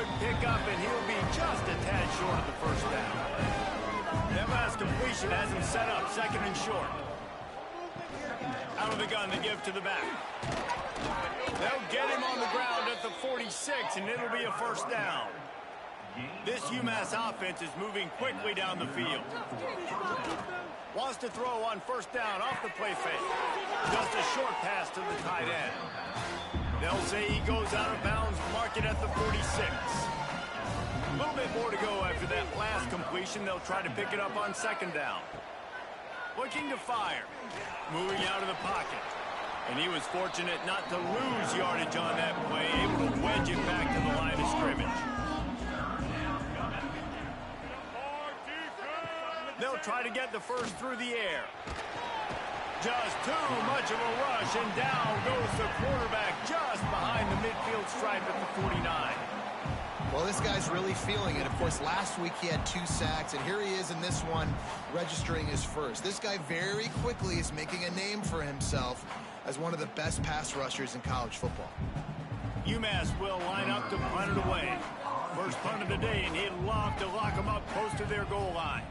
good pickup, and he'll be just a tad short of the first down. That last completion has him set up, second and short. Out of the gun, they give to the back. They'll get him on the ground at the 46, and it'll be a first down. This UMass offense is moving quickly down the field. Wants to throw on first down off the play fake. Just a short pass to the tight end. They'll say he goes out of bounds, mark it at the 46. A little bit more to go after that last completion. They'll try to pick it up on second down. Looking to fire. Moving out of the pocket. And he was fortunate not to lose yardage on that play, able to wedge it back to the line of scrimmage. They'll try to get the first through the air. Just too much of a rush, and down goes the quarterback just behind the midfield stripe at the 49. Well, this guy's really feeling it. Of course, last week he had 2 sacks, and here he is in this one registering his first. This guy very quickly is making a name for himself as one of the best pass rushers in college football. UMass will line up to punt it away. First punt of the day, and he'd love to lock them up close to their goal line.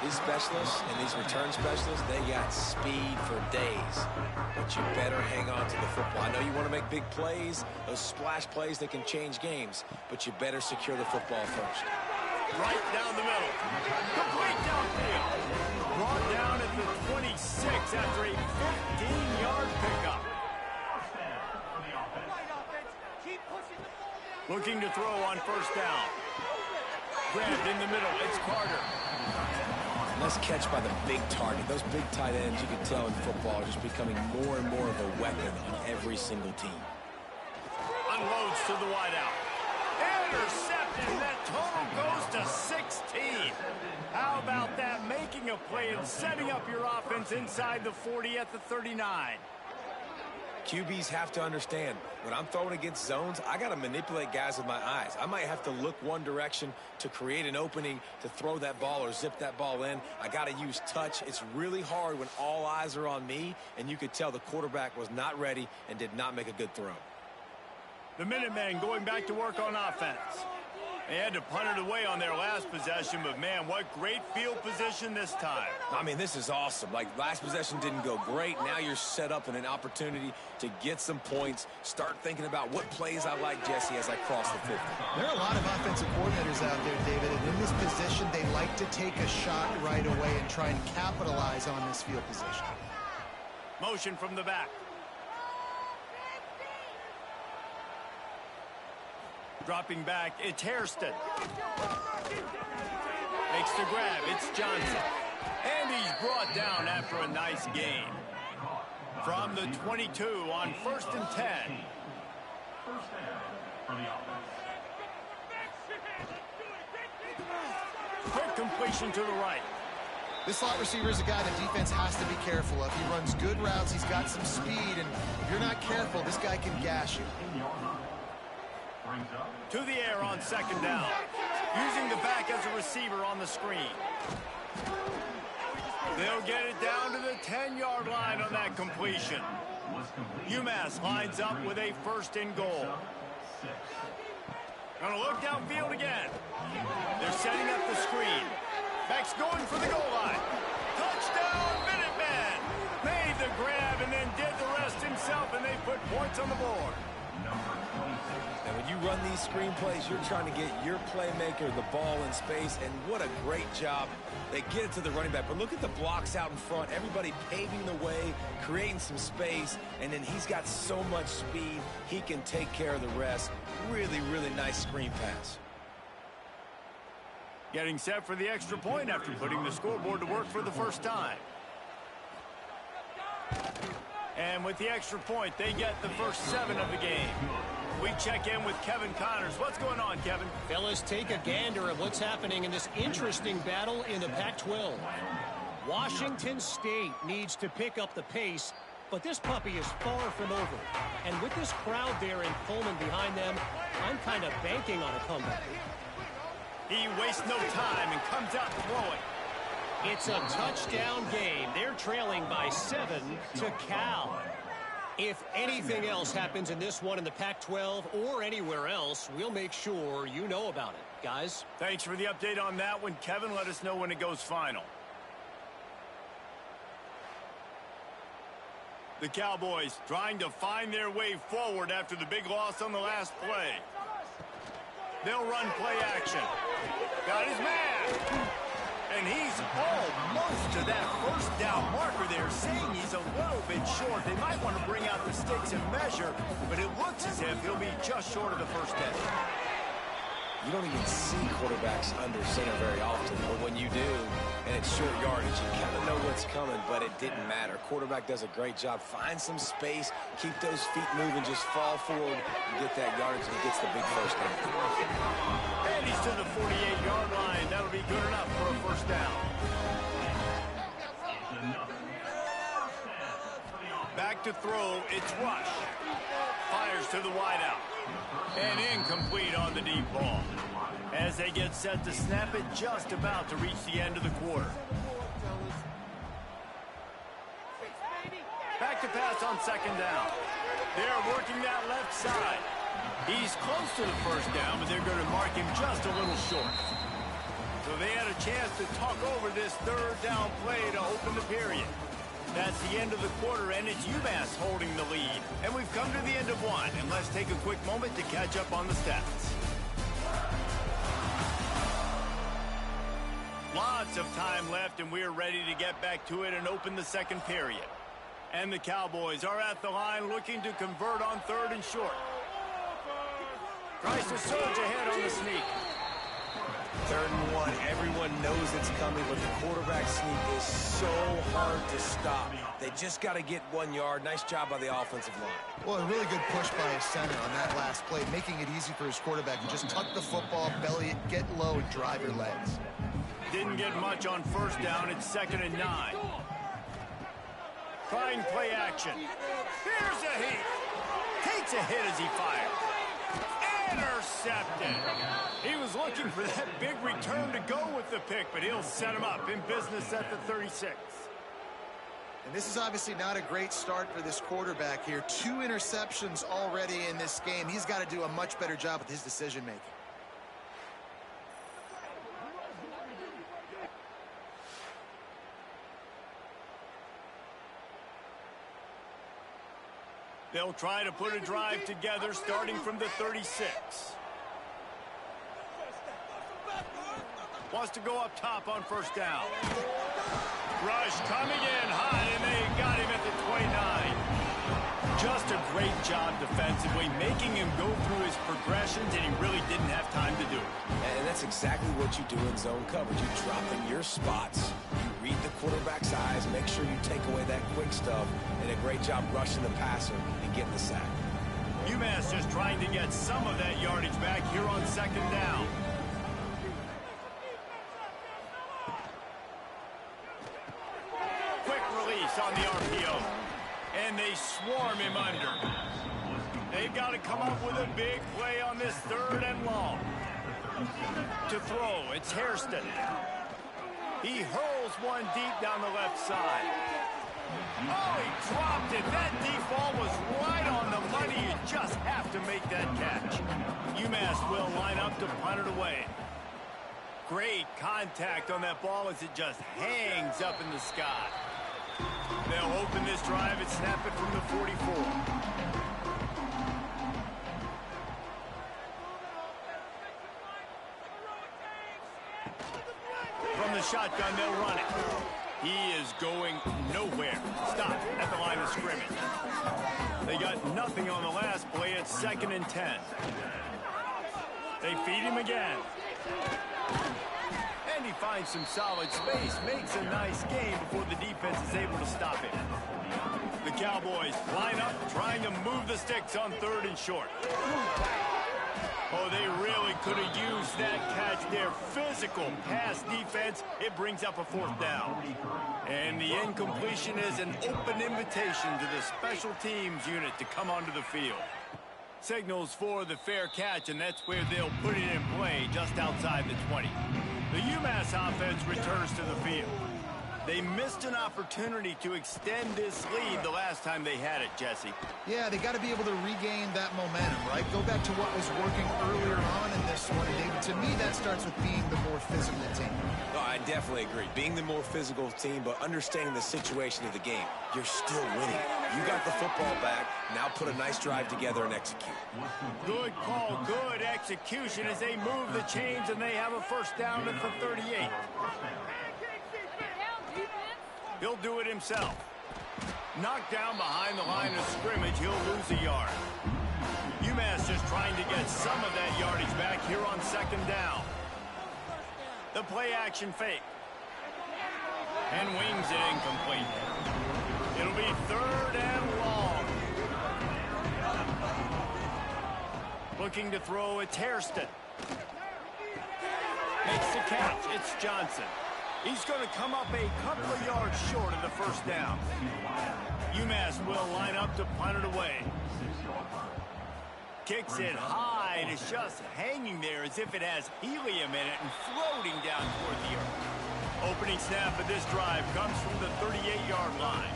These specialists and these return specialists, they got speed for days. But you better hang on to the football. I know you want to make big plays, those splash plays that can change games, but you better secure the football first. Right down the middle. Complete downfield. Brought down at the 26 after a 15-yard pickup. Looking to throw on first down. Grabbed in the middle. It's Carter. Nice catch by the big target. Those big tight ends, you can tell in football, are just becoming more and more of a weapon on every single team. Unloads to the wideout. Intercepted. That total goes to 16. How about that? Making a play and setting up your offense inside the 40 at the 39. QBs have to understand, when I'm throwing against zones, I got to manipulate guys with my eyes. I might have to look one direction to create an opening to throw that ball or zip that ball in. I got to use touch. It's really hard when all eyes are on me, and you could tell the quarterback was not ready and did not make a good throw. The Minutemen going back to work on offense. They had to punt it away on their last possession, but man, what great field position this time. I mean, this is awesome. Like, last possession didn't go great. Now you're set up in an opportunity to get some points. Start thinking about what plays I like, Jesse, as I cross the 50. There are a lot of offensive coordinators out there, David, and in this position, they like to take a shot right away and try and capitalize on this field position. Motion from the back. Dropping back, it's Hairston. Makes the grab, it's Johnson. And he's brought down after a nice gain. From the 22 on 1st and 10. Quick completion to the right. This slot receiver is a guy the defense has to be careful of. He runs good routes, he's got some speed, and if you're not careful, this guy can gash you. To the air on second down. Using the back as a receiver on the screen. They'll get it down to the 10-yard line on that completion. UMass lines up with a 1st and goal. Gonna look downfield again. They're setting up the screen. Back's going for the goal line. Touchdown, Minutemen! Made the grab and then did the rest himself, and they put points on the board. And when you run these screen plays, you're trying to get your playmaker the ball in space, and what a great job. They get it to the running back, but look at the blocks out in front. Everybody paving the way, creating some space, and then he's got so much speed, he can take care of the rest. Really, really nice screen pass. Getting set for the extra point after putting the scoreboard to work for the first time. And with the extra point, they get the first 7 of the game. We check in with Kevin Connors. What's going on, Kevin? Fellas, take a gander at what's happening in this interesting battle in the Pac-12. Washington State needs to pick up the pace, but this puppy is far from over. And with this crowd there in Pullman behind them, I'm kind of banking on a comeback. He wastes no time and comes out throwing. It's a touchdown game. They're trailing by 7 to Cal. If anything else happens in this one in the Pac-12 or anywhere else, we'll make sure you know about it. Guys? Thanks for the update on that one, Kevin. Let us know when it goes final. The Cowboys trying to find their way forward after the big loss on the last play. They'll run play action. Got his man. And he's almost to that first down marker there, saying he's a little bit short. They might want to bring out the sticks and measure, but it looks as if he'll be just short of the first down. You don't even see quarterbacks under center very often, but when you do, and it's short yardage, you kind of know what's coming, but it didn't matter. Quarterback does a great job. Find some space, keep those feet moving, just fall forward, and get that yardage, and he gets the big first down. And he's to the 48-yard line. That'll be good enough for a first down. Back to throw, it's Rush. Fires to the wideout. And incomplete on the deep ball. As they get set to snap it, just about to reach the end of the quarter. Back to pass on second down. They're working that left side. He's close to the first down, but they're going to mark him just a little short. So they had a chance to talk over this third down play to open the period. That's the end of the quarter, and it's UMass holding the lead. And we've come to the end of one, and let's take a quick moment to catch up on the stats. Lots of time left, and we're ready to get back to it and open the second period. And the Cowboys are at the line looking to convert on third and short. Tries to surge ahead on the sneak. 3rd and 1, everyone knows it's coming, but the quarterback sneak is so hard to stop. They just got to get 1 yard. Nice job by the offensive line. Well, a really good push by his center on that last play, making it easy for his quarterback to just tuck the football, belly it, get low, and drive your legs. Didn't get much on first down. It's 2nd and 9. Trying play action. Here's a heat. Takes a hit as he fires. Intercepted. He was looking for that big return to go with the pick, but he'll set him up in business at the 36. And this is obviously not a great start for this quarterback here. 2 interceptions already in this game. He's got to do a much better job with his decision-making. They'll try to put a drive together starting from the 36. Wants to go up top on first down. Rush coming in hot, and they got him at the 29. Just a great job defensively, making him go through his progressions, and he really didn't have time to do it. And that's exactly what you do in zone coverage. You drop in your spots, you read the quarterback's eyes, make sure you take away that quick stuff, and a great job rushing the passer and getting the sack. UMass just trying to get some of that yardage back here on second down. Quick release on the RPO. And they swarm him under. They've got to come up with a big play on this 3rd and long. To throw, it's Hairston. He hurls one deep down the left side. Oh, he dropped it. That deep ball was right on the money. You just have to make that catch. UMass will line up to punt it away. Great contact on that ball as it just hangs up in the sky. They'll open this drive and snap it from the 44. From the shotgun, they'll run it. He is going nowhere. Stop at the line of scrimmage. They got nothing on the last play. It's 2nd and 10. They feed him again. And he finds some solid space, makes a nice game before the defense is able to stop it. The Cowboys line up, trying to move the sticks on 3rd and short. Oh, they really could have used that catch there. Physical pass defense. It brings up a 4th down. And the incompletion is an open invitation to the special teams unit to come onto the field. Signals for the fair catch, and that's where they'll put it in play just outside the 20. The UMass offense returns to the field. They missed an opportunity to extend this lead the last time they had it, Jesse. Yeah, they got to be able to regain that momentum, right? Go back to what was working earlier on in this one. And David, to me, that starts with being the more physical team. Oh, I definitely agree. Being the more physical team, but understanding the situation of the game. You're still winning. You got the football back. Now put a nice drive together and execute. Good call, good execution as they move the chains and they have a first down at the 38. He'll do it himself. Knocked down behind the line of scrimmage, he'll lose a yard. UMass just trying to get some of that yardage back here on second down. The play action fake. And wings it incomplete. It'll be third and long. Looking to throw, it's Hairston. Makes the catch, it's Johnson. He's going to come up a couple of yards short of the first down. UMass will line up to punt it away. Kicks it high, and it's just hanging there as if it has helium in it and floating down toward the earth. Opening snap of this drive comes from the 38-yard line.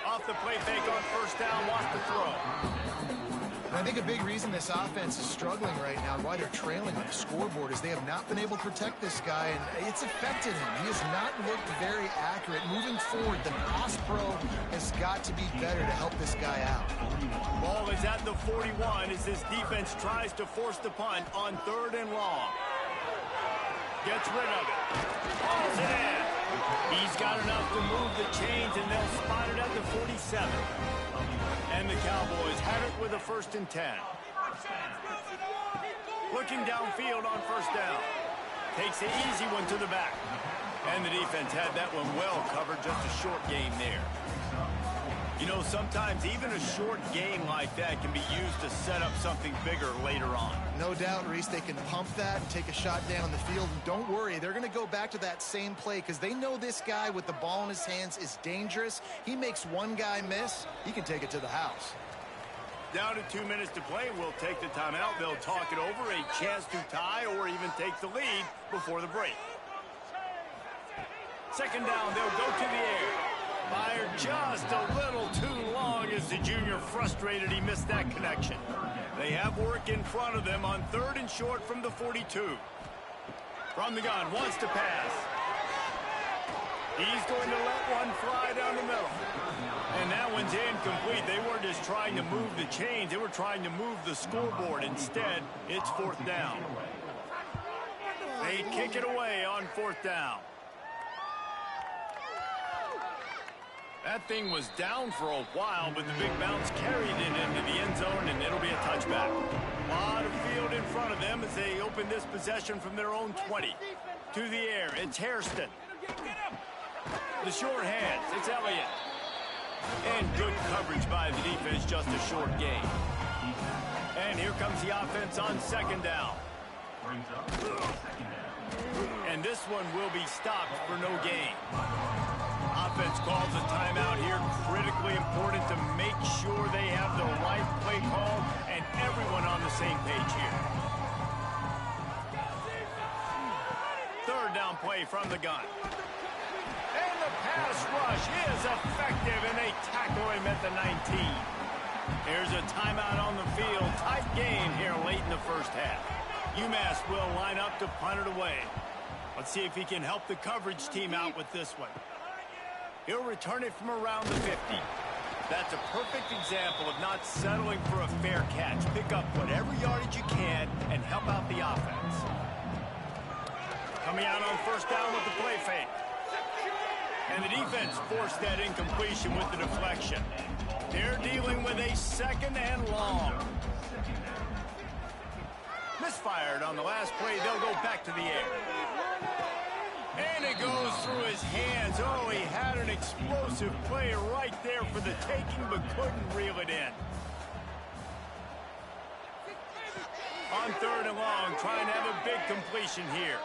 Off the play fake on first down, lost the throw. And I think a big reason this offense is struggling right now, why they're trailing on the scoreboard, is they have not been able to protect this guy, and it's affected him. He has not looked very accurate. Moving forward, the pass pro has got to be better to help this guy out. Ball is at the 41 as this defense tries to force the punt on third and long. Gets rid of it. Hauls it in. He's got enough to move the chains, and they'll spot it at the 47. And the Cowboys have it with a 1st and 10. Looking downfield on first down. Takes the easy one to the back. And the defense had that one well covered, just a short game there. You know, sometimes even a short game like that can be used to set up something bigger later on. No doubt, Reese, they can pump that and take a shot down the field. And don't worry, they're going to go back to that same play because they know this guy with the ball in his hands is dangerous. He makes one guy miss, he can take it to the house. Down to 2 minutes to play, we'll take the timeout. They'll talk it over, a chance to tie or even take the lead before the break. Second down, they'll go to the air. Fired just a little too long as the junior frustrated he missed that connection. They have work in front of them on third and short from the 42. From the gun, wants to pass. He's going to let one fly down the middle. And that one's incomplete. They weren't just trying to move the chains. They were trying to move the scoreboard. Instead, it's fourth down. They kick it away on fourth down. That thing was down for a while, but the big bounce carried it into the end zone, and it'll be a touchback. A lot of field in front of them as they open this possession from their own 20. To the air, it's Hairston. The short hands, it's Elliott. And good coverage by the defense, just a short gain. And here comes the offense on second down. And this one will be stopped for no gain. Offense calls a timeout here. Critically important to make sure they have the right play call and everyone on the same page here. Third down play from the gun. And the pass rush is effective, and they tackle him at the 19. There's a timeout on the field. Tight game here late in the first half. UMass will line up to punt it away. Let's see if he can help the coverage team out with this one. He'll return it from around the 50. That's a perfect example of not settling for a fair catch. Pick up whatever yardage you can and help out the offense. Coming out on first down with the play fake. And the defense forced that incompletion with the deflection. They're dealing with a second and long. Misfired on the last play. They'll go back to the air. And it goes through his hands. Oh, he had an explosive play right there for the taking, but couldn't reel it in. On third and long, trying to have a big completion here.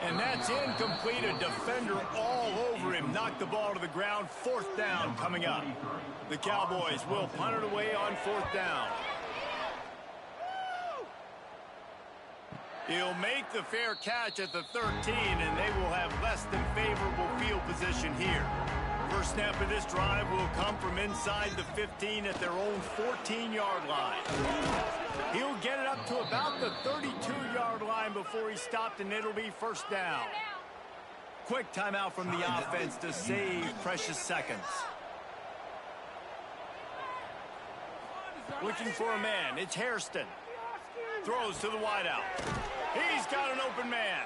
And that's incomplete. A defender all over him. Knocked the ball to the ground. Fourth down coming up. The Cowboys will punt it away on fourth down. He'll make the fair catch at the 13, and they will have less than favorable field position here. First snap of this drive will come from inside the 15 at their own 14-yard line. He'll get it up to about the 32-yard line before he's stopped, and it'll be first down. Quick timeout from the offense to save precious seconds. Looking for a man. It's Hairston. Throws to the wideout. He's got an open man.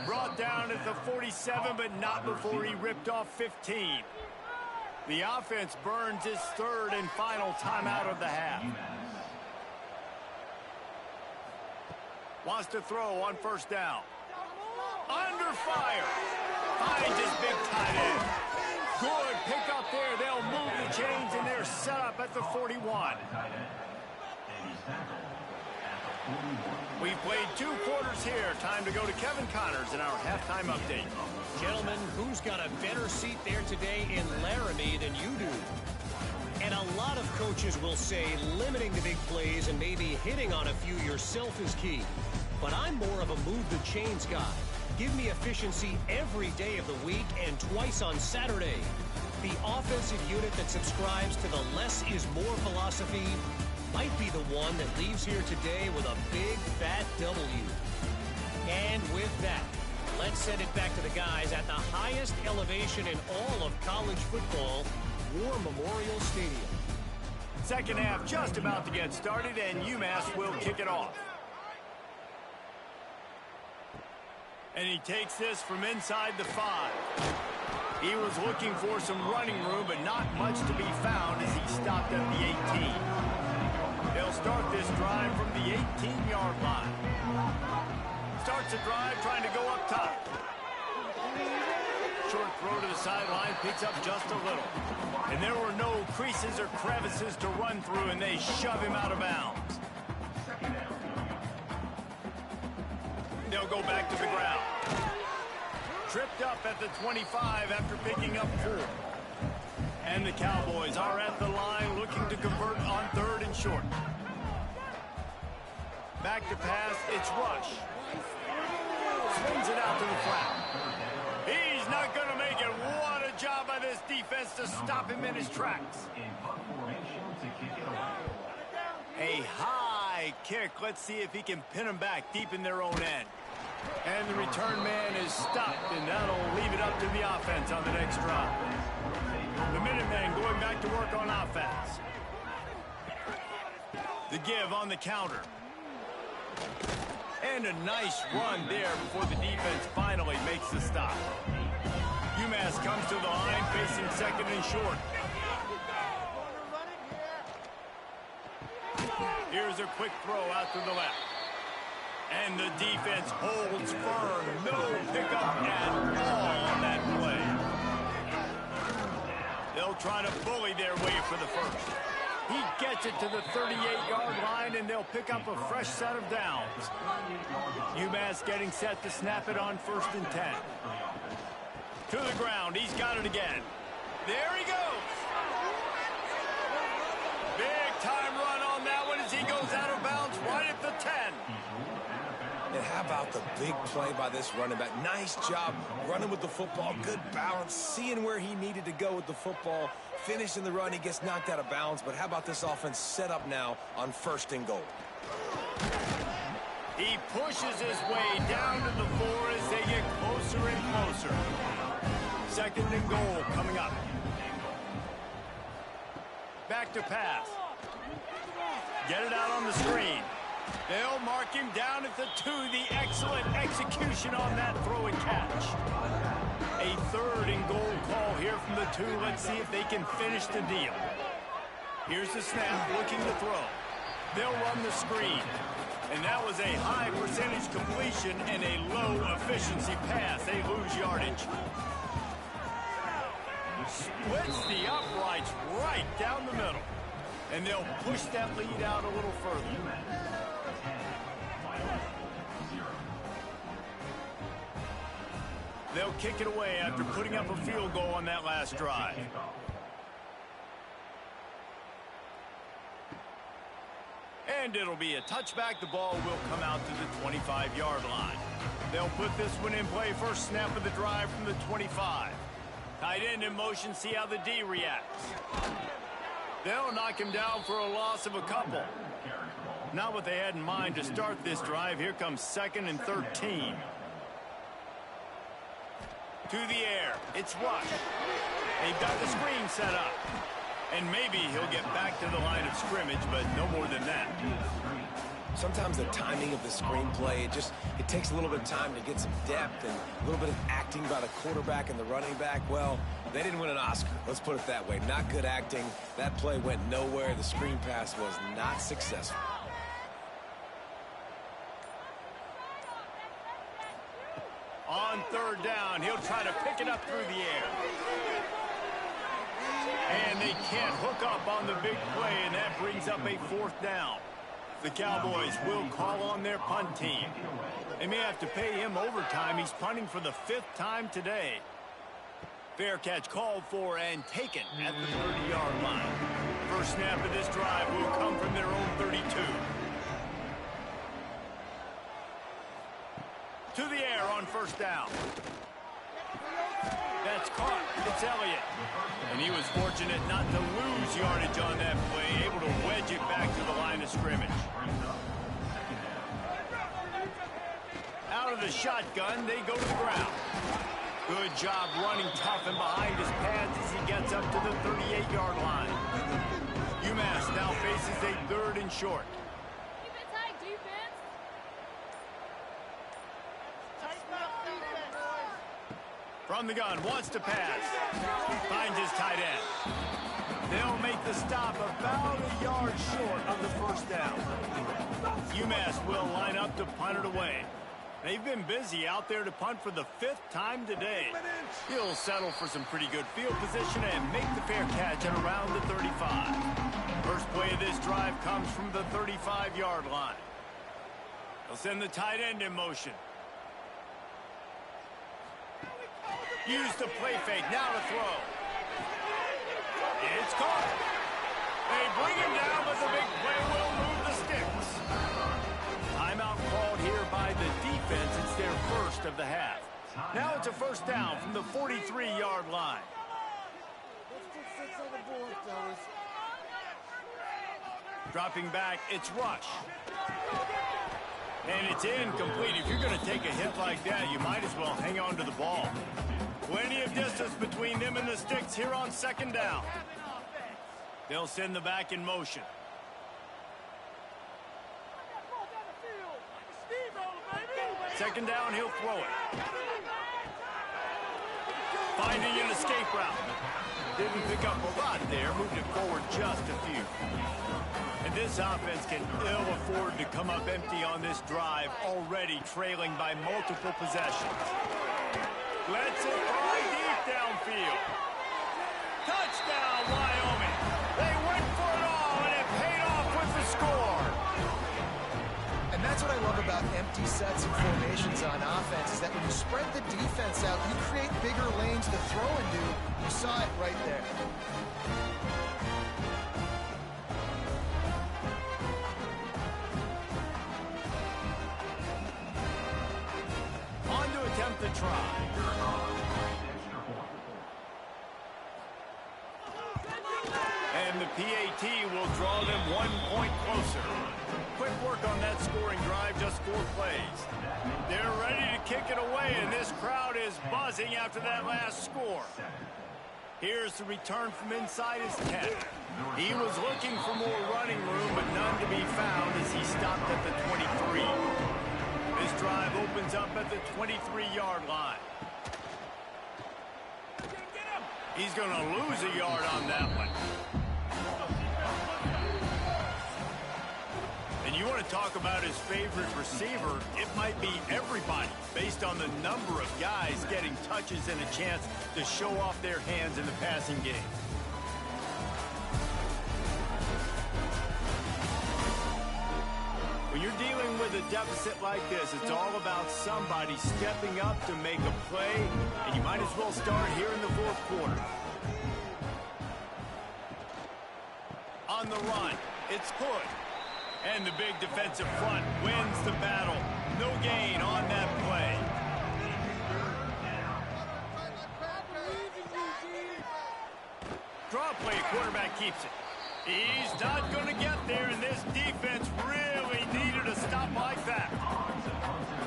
Brought down at the 47, but not before he ripped off 15. The offense burns its third and final timeout of the half. Wants to throw on first down. Under fire. Finds his big tight end. Good pick up there. They'll move the chains, and they're set up at the 41. We've played 2 quarters here. Time to go to Kevin Connors in our halftime update. Gentlemen, who's got a better seat there today in Laramie than you do? And a lot of coaches will say limiting the big plays and maybe hitting on a few yourself is key. But I'm more of a move the chains guy. Give me efficiency every day of the week and twice on Saturday. The offensive unit that subscribes to the less is more philosophy might be the one that leaves here today with a big fat W. And with that, let's send it back to the guys at the highest elevation in all of college football, War Memorial Stadium. Second half just about to get started, and UMass will kick it off. And he takes this from inside the 5. He was looking for some running room, but not much to be found as he stopped at the 18. They'll start this drive from the 18-yard line. Starts the drive trying to go up top. Short throw to the sideline, picks up just a little. And there were no creases or crevices to run through, and they shove him out of bounds. They'll go back to the ground. Tripped up at the 25 after picking up 4. And the Cowboys are at the line looking to convert on 3rd and short. Back to pass, it's Rush. Swings it out to the flat. He's not going to make it. What a job by this defense to stop him in his tracks. A high kick. Let's see if he can pin him back deep in their own end. And the return man is stopped, and that'll leave it up to the offense on the next drive. The Minutemen going back to work on offense. The give on the counter. And a nice run there before the defense finally makes the stop. UMass comes to the line facing 2nd and short. Here's a quick throw out to the left. And the defense holds firm. No pickup at all on that play. They'll try to bully their way for the first. He gets it to the 38-yard line, and they'll pick up a fresh set of downs. UMass getting set to snap it on 1st and 10. To the ground. He's got it again. There he goes. Big-time run on that one as he goes out of bounds right at the 10. And how about the big play by this running back? Nice job running with the football. Good balance, seeing where he needed to go with the football. Finishing the run, he gets knocked out of bounds. But how about this offense set up now on 1st and goal? He pushes his way down to the 4 as they get closer and closer. 2nd and goal coming up. Back to pass. Get it out on the screen. They'll mark him down at the 2. The excellent execution on that throw and catch. A 3rd and goal call here from the 2. Let's see if they can finish the deal. Here's the snap, looking to throw. They'll run the screen. And that was a high percentage completion and a low efficiency pass. They lose yardage. Splits the uprights right down the middle. And they'll push that lead out a little further. They'll kick it away after putting up a field goal on that last drive. And it'll be a touchback. The ball will come out to the 25-yard line. They'll put this one in play. First snap of the drive from the 25. Tight end in motion, see how the D reacts. They'll knock him down for a loss of a couple. Not what they had in mind to start this drive. Here comes 2nd and 13. To the air. It's Rush. They've got the screen set up. And maybe he'll get back to the line of scrimmage, but no more than that. Sometimes the timing of the screenplay, it takes a little bit of time to get some depth and a little bit of acting by the quarterback and the running back. Well, they didn't win an Oscar. Let's put it that way. Not good acting. That play went nowhere. The screen pass was not successful. On 3rd down, he'll try to pick it up through the air. And they can't hook up on the big play, and that brings up a 4th down. The Cowboys will call on their punt team. They may have to pay him overtime. He's punting for the 5th time today. Fair catch called for and taken at the 30-yard line. First snap of this drive will come from their own 32. To the air on 1st down. That's caught. It's Elliott. And he was fortunate not to lose yardage on that play, able to wedge it back to the line of scrimmage. Out of the shotgun, they go to the ground. Good job running tough and behind his pads as he gets up to the 38-yard line. UMass now faces a 3rd and short. Keep it tight, defense. From the gun, wants to pass. Finds his tight end. They'll make the stop about a yard short of the 1st down. UMass will line up to punt it away. They've been busy out there to punt for the 5th time today. He'll settle for some pretty good field position and make the fair catch at around the 35. First play of this drive comes from the 35-yard line. They'll send the tight end in motion. Use the play fake, now to throw. It's caught. They bring him down, but the big play will move the sticks. Timeout called here by the defense. It's their 1st of the half. Now it's a 1st down from the 43-yard line. Dropping back, it's Rush. And it's incomplete. If you're going to take a hit like that, you might as well hang on to the ball. Plenty of distance between them and the sticks here on 2nd down. They'll send the back in motion. Second down, he'll throw it. Finding an escape route. Didn't pick up a lot there, moved it forward just a few. And this offense can ill afford to come up empty on this drive, already trailing by multiple possessions. Lets it fly deep downfield. Touchdown, Wyoming. They went for it all, and it paid off with the score. And that's what I love about empty sets and formations on offense, is that when you spread the defense out, you create bigger lanes to throw into. You saw it right there. On to attempt the try. And the PAT will draw them 1 point closer. Quick work on that scoring drive, just 4 plays. They're ready to kick it away, and this crowd is buzzing after that last score. Here's the return from inside his 10. He was looking for more running room, but none to be found as he stopped at the 23. This drive opens up at the 23-yard line. He's going to lose a yard on that one. And you want to talk about his favorite receiver, it might be everybody, based on the number of guys getting touches and a chance to show off their hands in the passing game. When you're dealing with a deficit like this, it's all about somebody stepping up to make a play, and you might as well start here in the 4th quarter. On the run, it's Hood. And the big defensive front wins the battle. No gain on that play. Draw play, quarterback keeps it. He's not going to get there, and this defense really needed a stop like that.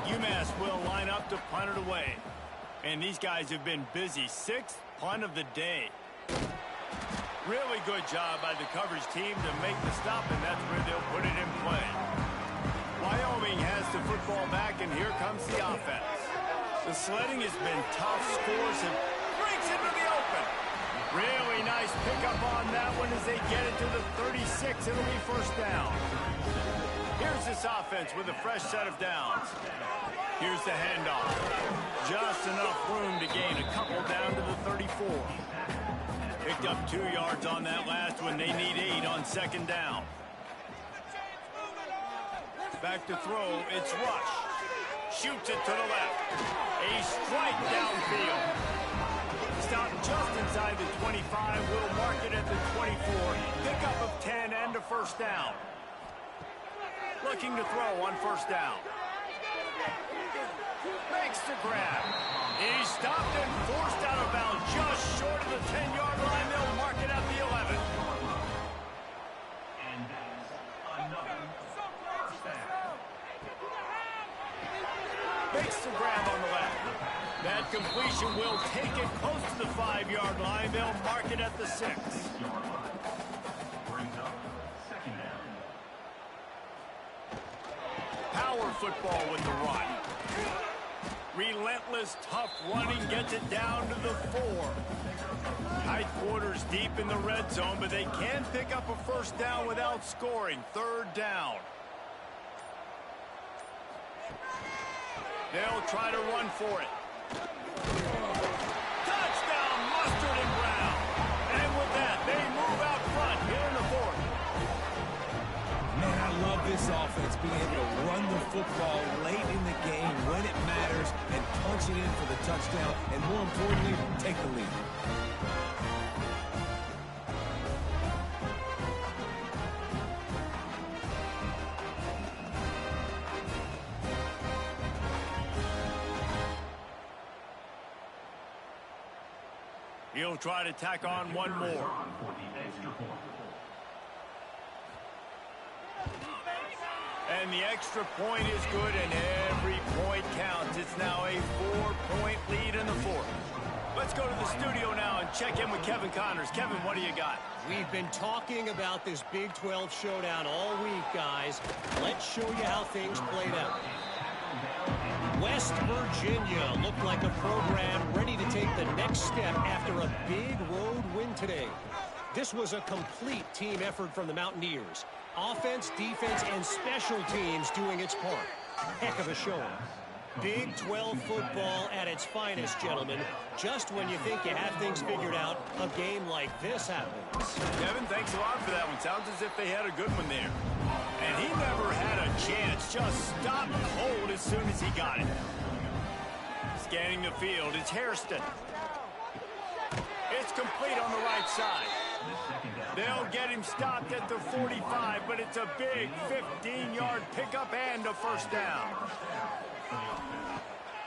UMass will line up to punt it away. And these guys have been busy. 6th punt of the day. Really good job by the coverage team to make the stop, and that's where they'll put it in play. Wyoming has the football back, and here comes the offense. The sledding has been tough. Scores have breaks into the open. Really nice pickup on that one as they get it to the 36. It'll be first down. Here's this offense with a fresh set of downs. Here's the handoff. Just enough room to gain a couple down to the 34. Picked up 2 yards on that last one. They need 8 on second down. Back to throw. It's Rush. Shoots it to the left. A strike downfield. Stopped just inside the 25. Will mark it at the 24. Pickup of 10 and a first down. Looking to throw on first down. Makes the grab. He stopped and forced out of bounds just short of the 10-yard line. They'll mark it at the 11. Makes the grab on the left. That completion will take it close to the 5-yard line. They'll mark it at the 6. Power football with the run. Relentless, tough running gets it down to the 4. Tight quarters deep in the red zone, but they can pick up a first down without scoring. Third down. They'll try to run for it. Touchdown, Mustard and Brown. And with that, they move out front here in the 4th. Man, I love this offense being able to run the football late in the game when it matters and punch it in for the touchdown, and more importantly, take the lead. He'll try to tack on one more. And the extra point is good, and every point counts. It's now a 4-point lead in the 4th. Let's go to the studio now and check in with Kevin Connors. Kevin, what do you got? We've been talking about this Big 12 showdown all week, guys. Let's show you how things played out. West Virginia looked like a program ready to take the next step after a big road win today. This was a complete team effort from the Mountaineers. Offense, defense, and special teams doing its part. Heck of a showing. Big 12 football at its finest, gentlemen. Just when you think you have things figured out, a game like this happens. Kevin, thanks a lot for that one. Sounds as if they had a good one there. And he never had a chance. Just stopped cold as soon as he got it. Scanning the field, it's Hairston. It's complete on the right side. They'll get him stopped at the 45, but it's a big 15-yard pickup and a first down.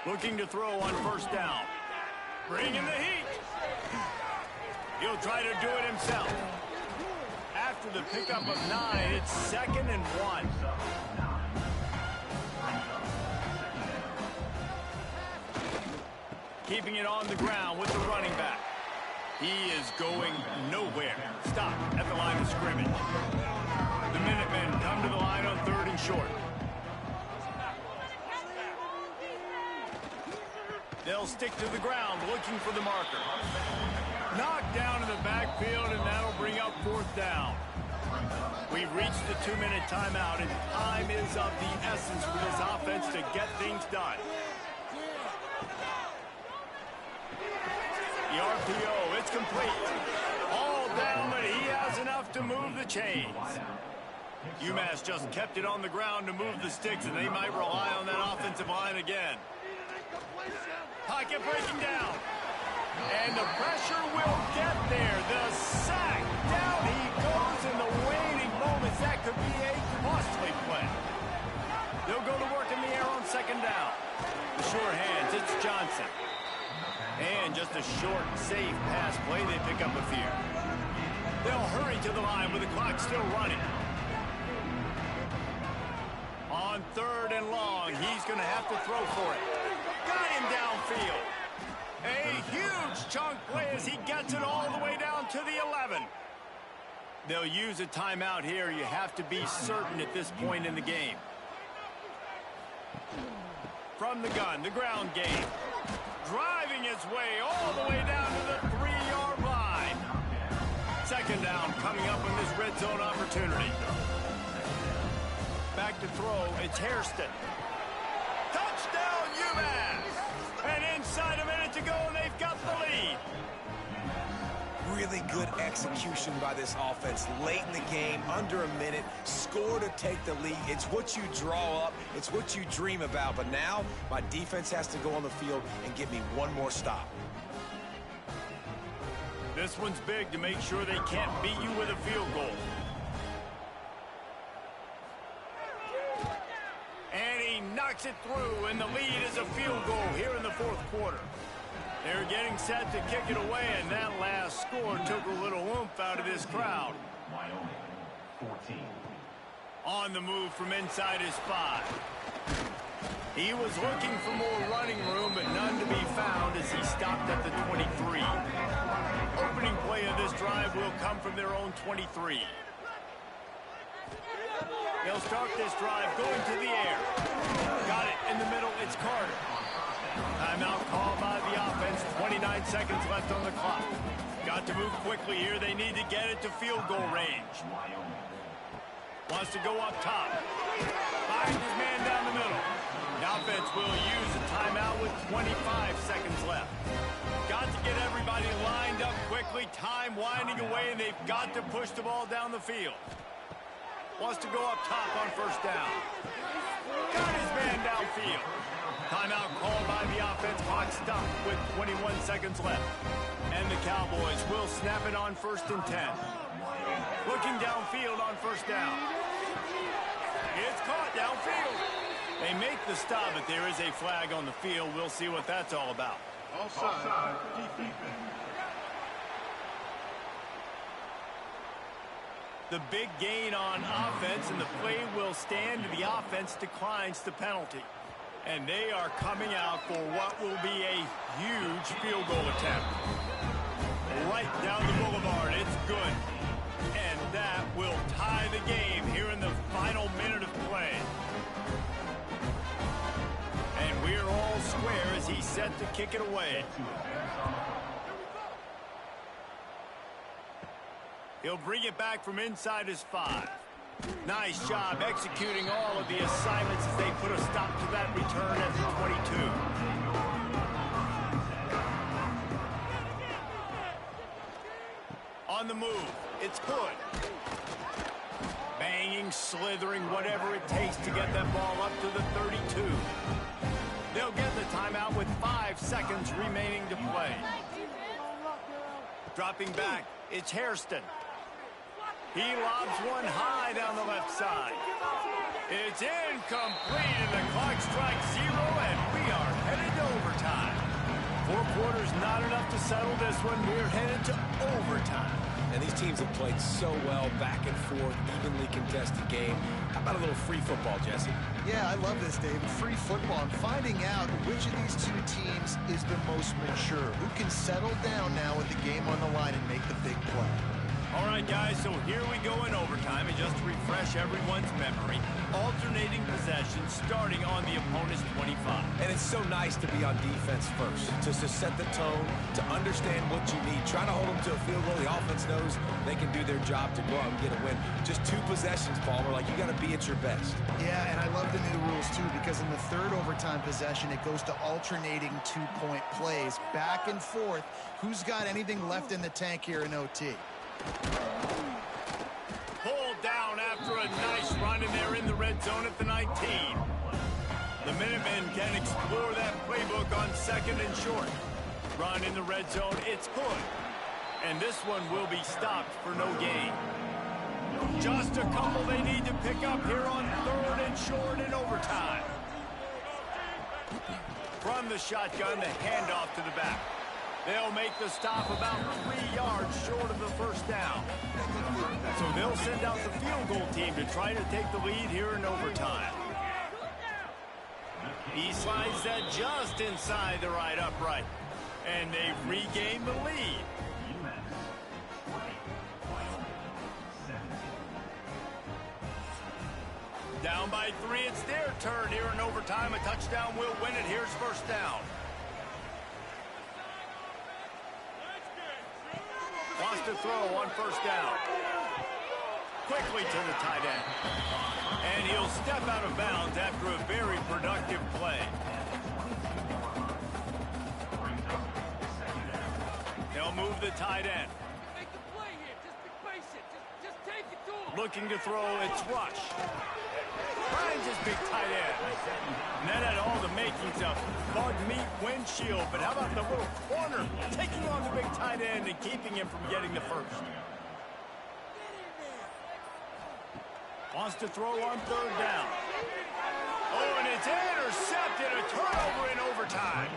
Looking to throw on first down. Bringing the heat. He'll try to do it himself. After the pickup of 9, it's 2nd and 1. Keeping it on the ground with the running back. He is going nowhere. Stop at the line of scrimmage. The Minutemen come to the line on 3rd and short. They'll stick to the ground looking for the marker. Knocked down in the backfield, and that'll bring up 4th down. We've reached the 2-minute timeout, and time is of the essence for this offense to get things done. The RPO, it's complete. All down, but he has enough to move the chains. UMass just kept it on the ground to move the sticks, and they might rely on that offensive line again. Pocket breaking down. And the pressure will get there. The sack. Down he goes in the waning moments. That could be a costly go to work in the air on second down. The sure hands, it's Johnson. And just a short, safe pass play, they pick up a few. They'll hurry to the line with the clock still running. On third and long, he's going to have to throw for it. Got him downfield. A huge chunk play as he gets it all the way down to the 11. They'll use a timeout here. You have to be certain at this point in the game. From the gun, the ground game. Driving his way all the way down to the 3-yard line. Second down coming up on this red zone opportunity. Back to throw, it's Hairston. Touchdown, UMass! And inside a minute to go, and they've got the lead. Really good execution by this offense late in the game, under a minute, score to take the lead. It's what you draw up, it's what you dream about, but now my defense has to go on the field and give me one more stop. This one's big to make sure they can't beat you with a field goal. And he knocks it through, and the lead is a field goal here in the fourth quarter. They're getting set to kick it away, and that last score took a little oomph out of this crowd. Wyoming, 14. On the move from inside his 5. He was looking for more running room, but none to be found as he stopped at the 23. Opening play of this drive will come from their own 23. They'll start this drive going to the air. Got it in the middle, it's Carter. Timeout called by the offense, 29 seconds left on the clock. Got to move quickly here, they need to get it to field goal range. Wants to go up top. Finds his man down the middle. The offense will use a timeout with 25 seconds left. Got to get everybody lined up quickly, time winding away, and they've got to push the ball down the field. Wants to go up top on first down. Got his man downfield. Timeout called by the offense. Clock stopped with 21 seconds left. And the Cowboys will snap it on first and 10. Looking downfield on first down. It's caught downfield. They make the stop, but there is a flag on the field. We'll see what that's all about. Offside. The big gain on offense, and the play will stand. The offense declines the penalty. And they are coming out for what will be a huge field goal attempt. Right down the boulevard, it's good. And that will tie the game here in the final minute of play. And we're all square as he's set to kick it away. He'll bring it back from inside his 5. Nice job executing all of the assignments as they put a stop to that return at the 22. On the move, it's Hood. Banging, slithering, whatever it takes to get that ball up to the 32. They'll get the timeout with 5 seconds remaining to play. Dropping back, it's Hairston. He lobs one high down the left side. It's incomplete, and the clock strikes 0, and we are headed to overtime. 4 quarters not enough to settle this one. We're headed to overtime. And these teams have played so well, back and forth, evenly contested game. How about a little free football, Jesse? Yeah, I love this, David. Free football and finding out which of these two teams is the most mature. Who can settle down now with the game on the line and make the big play. All right, guys, so here we go in overtime, and just to refresh everyone's memory, alternating possessions starting on the opponent's 25. And it's so nice to be on defense first, just to set the tone, to understand what you need. Try to hold them to a field goal. The offense knows they can do their job to go out and get a win. Just 2 possessions, Palmer, like you got to be at your best. Yeah, and I love the new rules, too, because in the third overtime possession, it goes to alternating 2-point plays, back and forth. Who's got anything left in the tank here in OT? Pulled down after a nice run, and they're in the red zone at the 19. The Minutemen can explore that playbook on second and short. Run in the red zone, it's Hood. And this one will be stopped for no gain. Just a couple they need to pick up here on 3rd and short in overtime. From the shotgun, the handoff to the back. They'll make the stop about 3 yards short of the first down. So they'll send out the field goal team to try to take the lead here in overtime. He slides that just inside the right upright. And they've regained the lead. Down by 3, it's their turn here in overtime. A touchdown will win it. Here's first down. Wants to throw on first down. Quickly to the tight end. And he'll step out of bounds after a very productive play. They'll move the tight end. Make the play here. Just be patient. Just take it to him. Looking to throw, it's Rush. Finds his big tight end. And that had all the makings of bug meat windshield. But how about the little corner taking on the big tight end and keeping him from getting the first? Wants to throw on 3rd down. Oh, and it's intercepted. A turnover in overtime.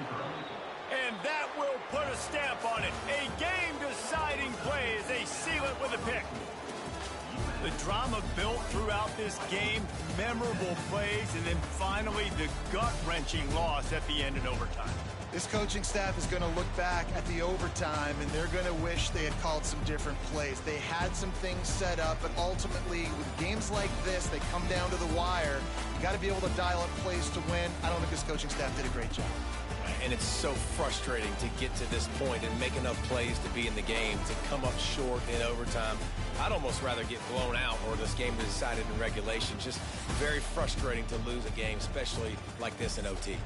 And that will put a stamp on it. A game-deciding play as they seal it with a pick. The drama built throughout this game, memorable plays, and then finally the gut-wrenching loss at the end in overtime. This coaching staff is going to look back at the overtime, and they're going to wish they had called some different plays. They had some things set up, but ultimately, with games like this, they come down to the wire. You got to be able to dial up plays to win. I don't think this coaching staff did a great job. And it's so frustrating to get to this point and make enough plays to be in the game, to come up short in overtime. I'd almost rather get blown out or this game decided in regulation. Just very frustrating to lose a game, especially like this in OT.